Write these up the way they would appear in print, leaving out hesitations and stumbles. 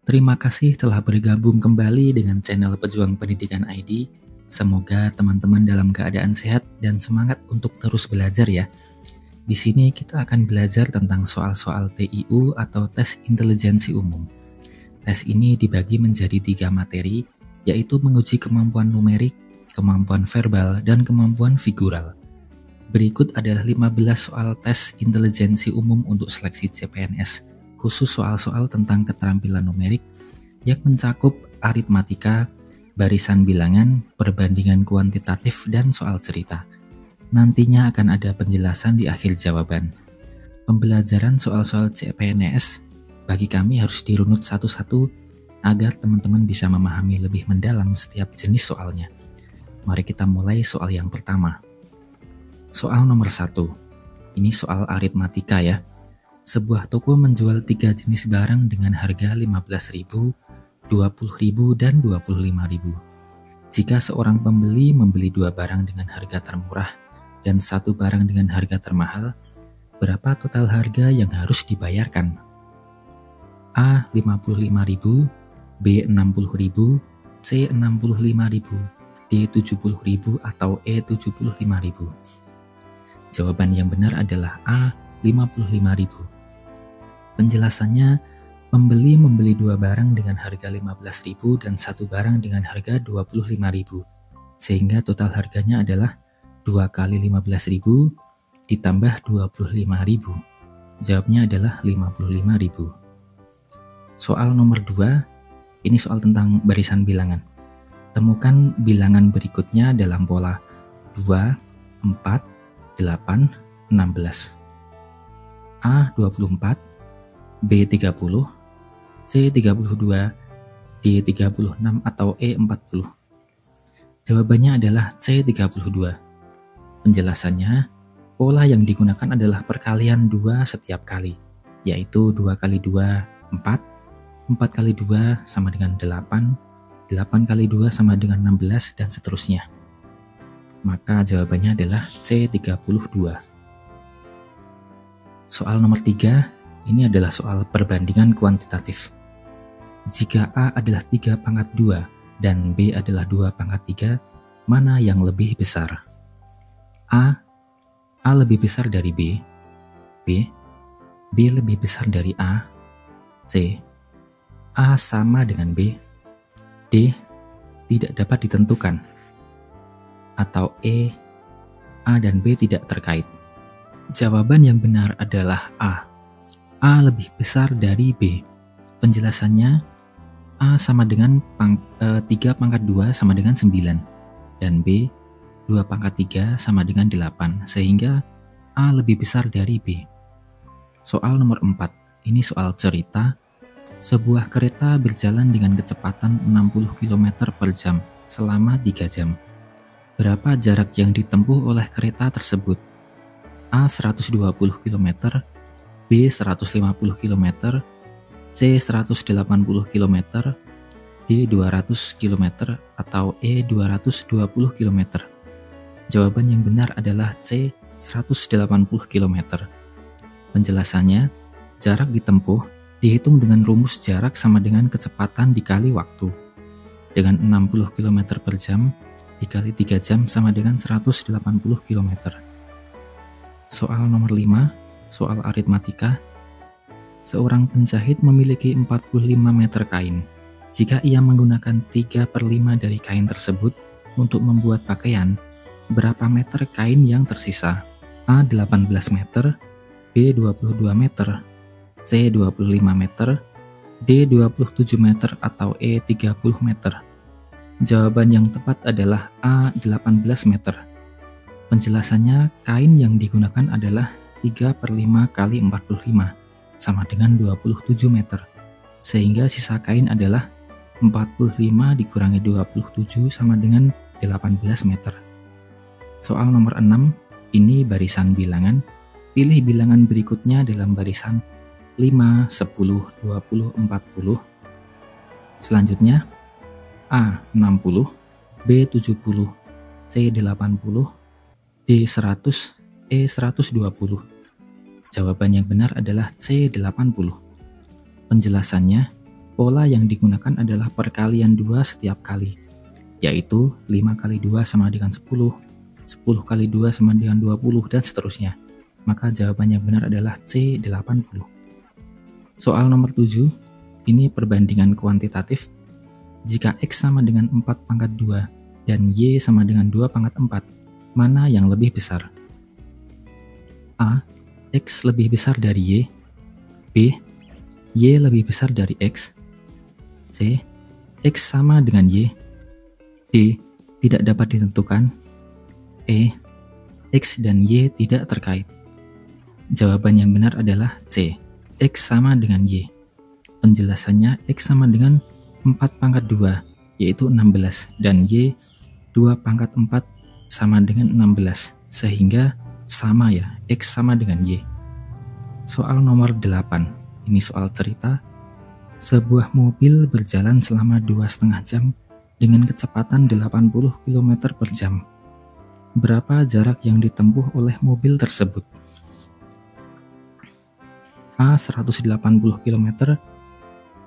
Terima kasih telah bergabung kembali dengan channel Pejuang Pendidikan ID. Semoga teman-teman dalam keadaan sehat dan semangat untuk terus belajar ya. Di sini kita akan belajar tentang soal-soal TIU atau tes intelijensi umum. Tes ini dibagi menjadi 3 materi, yaitu menguji kemampuan numerik, kemampuan verbal, dan kemampuan figural. Berikut adalah 15 soal tes intelijensi umum untuk seleksi CPNS, khusus soal-soal tentang keterampilan numerik yang mencakup aritmatika, barisan bilangan, perbandingan kuantitatif, dan soal cerita. Nantinya akan ada penjelasan di akhir jawaban. Pembelajaran soal-soal CPNS bagi kami harus dirunut satu-satu agar teman-teman bisa memahami lebih mendalam setiap jenis soalnya. Mari kita mulai soal yang pertama. Soal nomor 1. Ini soal aritmatika ya. Sebuah toko menjual 3 jenis barang dengan harga 15.000, 20.000, dan 25.000. Jika seorang pembeli membeli 2 barang dengan harga termurah dan 1 barang dengan harga termahal, berapa total harga yang harus dibayarkan? A. 55.000, B. 60.000, C. 65.000, D. 70.000, atau E. 75.000. Jawaban yang benar adalah A. 55.000. Penjelasannya, pembeli membeli 2 barang dengan harga 15.000 dan 1 barang dengan harga 25.000, sehingga total harganya adalah 2 kali 15.000 ditambah 25.000. Jawabnya adalah 55.000. Soal nomor 2, ini soal tentang barisan bilangan. Temukan bilangan berikutnya dalam pola 2, 4, 8, 16. A. 24, B. 30, C. 32, D. 36, atau E. 40. Jawabannya adalah C. 32. Penjelasannya, pola yang digunakan adalah perkalian 2 setiap kali, yaitu 2 kali 2, 4, 4 kali 2 sama dengan 8, 8 kali 2 sama dengan 16, dan seterusnya. Maka jawabannya adalah C. 32. Soal nomor 3, ini adalah soal perbandingan kuantitatif. Jika A adalah 3 pangkat 2 dan B adalah 2 pangkat 3, mana yang lebih besar? A. A lebih besar dari B. B. B lebih besar dari A. C. A sama dengan B. D. Tidak dapat ditentukan. Atau E. A dan B tidak terkait. Jawaban yang benar adalah A. A lebih besar dari B. Penjelasannya, A sama dengan 3 pangkat 2 sama dengan 9, dan B 2 pangkat 3 sama dengan 8, sehingga A lebih besar dari B. Soal nomor 4, ini soal cerita. Sebuah kereta berjalan dengan kecepatan 60 km per jam selama 3 jam. Berapa jarak yang ditempuh oleh kereta tersebut? A. 120 km, B. 150 km, C. 180 km, D. 200 km, atau E. 220 km. Jawaban yang benar adalah C. 180 km. Penjelasannya, jarak ditempuh dihitung dengan rumus jarak sama dengan kecepatan dikali waktu. Dengan 60 km per jam dikali 3 jam sama dengan 180 km. Soal nomor 5, soal aritmatika. Seorang penjahit memiliki 45 meter kain. Jika ia menggunakan 3/5 dari kain tersebut untuk membuat pakaian, berapa meter kain yang tersisa? A. 18 meter, B. 22 meter, C. 25 meter, D. 27 meter, atau E. 30 meter. Jawaban yang tepat adalah A. 18 meter. Penjelasannya, kain yang digunakan adalah 3/5 kali 45 sama dengan 27 meter, sehingga sisa kain adalah 45 dikurangi 27 sama dengan 18 meter. Soal nomor 6, ini barisan bilangan. Pilih bilangan berikutnya dalam barisan 5, 10, 20, 40. Selanjutnya, A. 60, B. 70, C. 80, D. 100, E. 120. Jawaban yang benar adalah C. 80. Penjelasannya, pola yang digunakan adalah perkalian 2 setiap kali, yaitu 5 kali 2 sama dengan 10, 10 kali 2 sama dengan 20, dan seterusnya. Maka jawaban yang benar adalah C, 80. Soal nomor 7, ini perbandingan kuantitatif. Jika X sama dengan 4 pangkat 2 dan Y sama dengan 2 pangkat 4, mana yang lebih besar? A. X lebih besar dari Y. B. Y lebih besar dari X. C. X sama dengan Y. D. Tidak dapat ditentukan. E. X dan Y tidak terkait. Jawaban yang benar adalah C. X sama dengan Y. Penjelasannya, X sama dengan 4 pangkat 2, yaitu 16, dan Y 2 pangkat 4 sama dengan 16, sehingga sama ya, X sama dengan Y. Soal nomor 8, ini soal cerita. Sebuah mobil berjalan selama 2,5 jam dengan kecepatan 80 km per jam. Berapa jarak yang ditempuh oleh mobil tersebut? A. 180 km,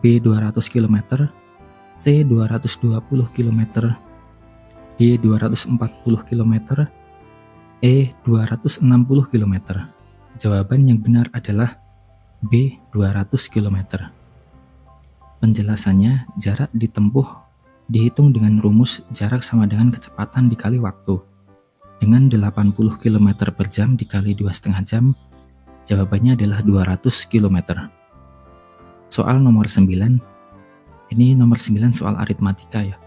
B. 200 km, C. 220 km, D. 240 km, E. 260 km. Jawaban yang benar adalah B. 200 km. Penjelasannya, jarak ditempuh dihitung dengan rumus jarak sama dengan kecepatan dikali waktu. Dengan 80 km per jam dikali 2,5 jam, jawabannya adalah 200 km. Soal nomor 9, ini nomor 9 soal aritmatika ya.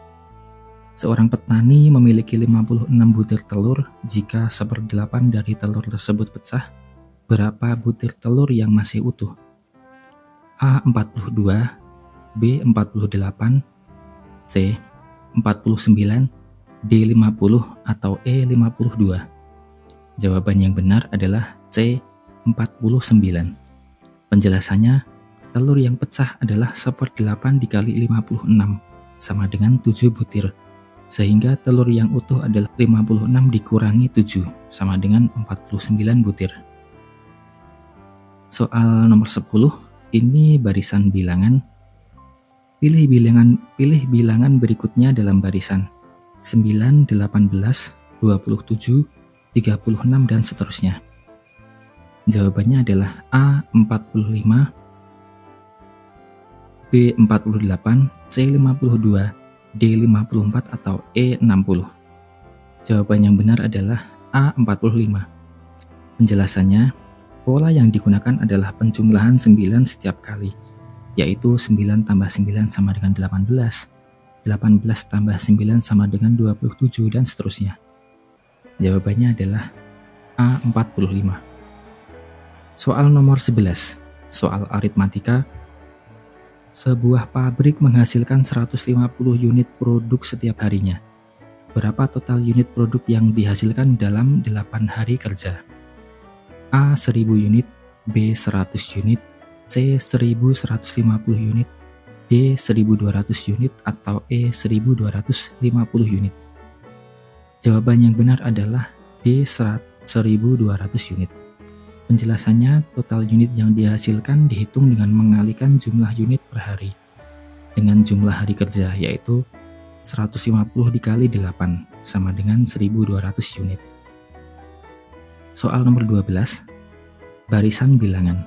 Seorang petani memiliki 56 butir telur. Jika 1/8 dari telur tersebut pecah, berapa butir telur yang masih utuh? A. 42, B. 48, C. 49, D. 50, atau E. 52. Jawaban yang benar adalah C. 49. Penjelasannya, telur yang pecah adalah 1/8 dikali 56, sama dengan 7 butir. Sehingga telur yang utuh adalah 56 dikurangi 7, sama dengan 49 butir. Soal nomor 10, ini barisan bilangan. Pilih bilangan berikutnya dalam barisan 9, 18, 27, 36, dan seterusnya. Jawabannya adalah A. 45, B. 48, C. 52, D. 54, atau E. 60. Jawaban yang benar adalah A. 45. Penjelasannya, pola yang digunakan adalah penjumlahan 9 setiap kali, yaitu 9 tambah 9 sama dengan 18, 18 tambah 9 sama dengan 27, dan seterusnya. Jawabannya adalah A. 45. Soal nomor 11, soal aritmatika. Sebuah pabrik menghasilkan 150 unit produk setiap harinya. Berapa total unit produk yang dihasilkan dalam 8 hari kerja? A. 1000 unit, B. 100 unit, C. 1150 unit, D. 1200 unit, atau E. 1250 unit. Jawaban yang benar adalah D. 1200 unit. Penjelasannya, total unit yang dihasilkan dihitung dengan mengalikan jumlah unit per hari dengan jumlah hari kerja, yaitu 150 dikali 8 sama dengan 1200 unit. Soal nomor 12, barisan bilangan.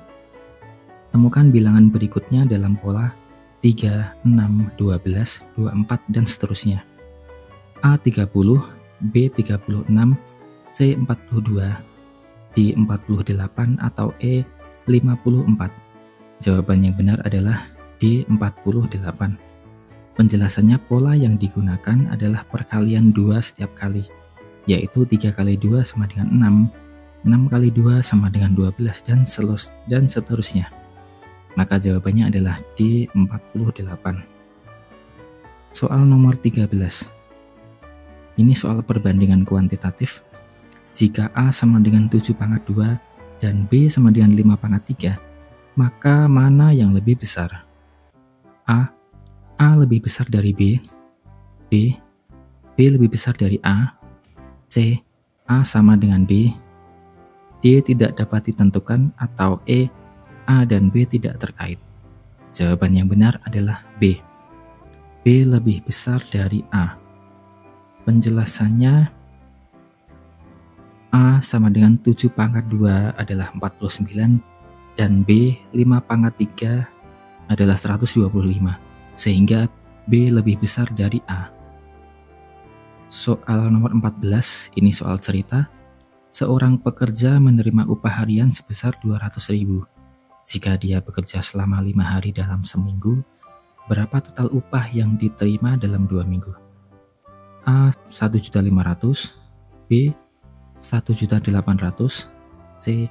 Temukan bilangan berikutnya dalam pola 3, 6, 12, 24, dan seterusnya. A. 30, B. 36, C. 42, D. 48, atau E. 54. Jawaban yang benar adalah D. 48. Penjelasannya, pola yang digunakan adalah perkalian 2 setiap kali, yaitu 3 kali 2 sama dengan 6, 6 kali 2 sama dengan 12, dan seterusnya. Maka jawabannya adalah D. 48. Soal nomor 13. Ini soal perbandingan kuantitatif. Jika A sama dengan 7 pangkat 2 dan B sama dengan 5 pangkat 3, maka mana yang lebih besar? A. A lebih besar dari B. B. B lebih besar dari A. C. A sama dengan B. D. Tidak dapat ditentukan, atau E. A dan B tidak terkait. Jawaban yang benar adalah B. B lebih besar dari A. Penjelasannya, A sama dengan 7 pangkat 2 adalah 49 dan B 5 pangkat 3 adalah 125, sehingga B lebih besar dari A. Soal nomor 14, ini soal cerita. Seorang pekerja menerima upah harian sebesar 200.000. Jika dia bekerja selama 5 hari dalam seminggu, berapa total upah yang diterima dalam 2 minggu? A. 1.500.000, B. 1.800.000, C.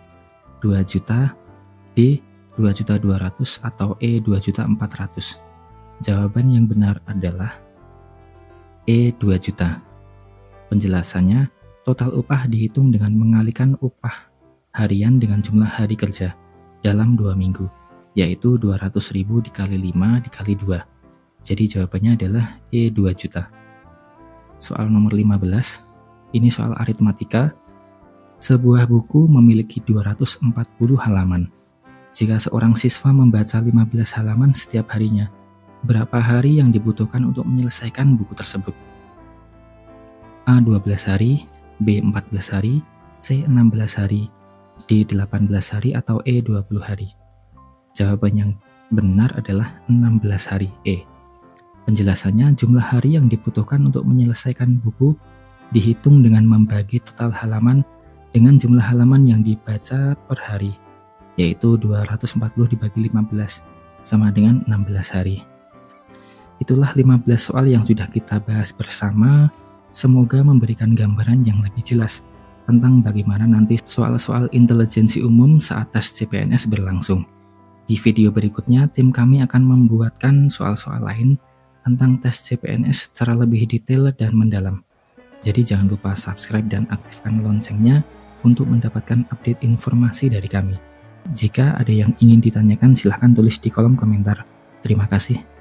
2 juta, D. 2.200.000, atau E. 2.400.000. Jawaban yang benar adalah E. 2 juta. Penjelasannya, total upah dihitung dengan mengalihkan upah harian dengan jumlah hari kerja dalam 2 minggu, yaitu 200.000 dikali 5 dikali 2. Jadi jawabannya adalah E. 2 juta. Soal nomor 15, ini soal aritmatika. Sebuah buku memiliki 240 halaman. Jika seorang siswa membaca 15 halaman setiap harinya, berapa hari yang dibutuhkan untuk menyelesaikan buku tersebut? A. 12 hari, B. 14 hari, C. 16 hari, D. 18 hari, atau E. 20 hari. Jawaban yang benar adalah 16 hari, E. Penjelasannya, jumlah hari yang dibutuhkan untuk menyelesaikan buku dihitung dengan membagi total halaman dengan jumlah halaman yang dibaca per hari, yaitu 240 dibagi 15, sama dengan 16 hari. Itulah 15 soal yang sudah kita bahas bersama. Semoga memberikan gambaran yang lebih jelas tentang bagaimana nanti soal-soal intelijensi umum saat tes CPNS berlangsung. Di video berikutnya, tim kami akan membuatkan soal-soal lain tentang tes CPNS secara lebih detail dan mendalam. Jadi jangan lupa subscribe dan aktifkan loncengnya untuk mendapatkan update informasi dari kami. Jika ada yang ingin ditanyakan, silahkan tulis di kolom komentar. Terima kasih.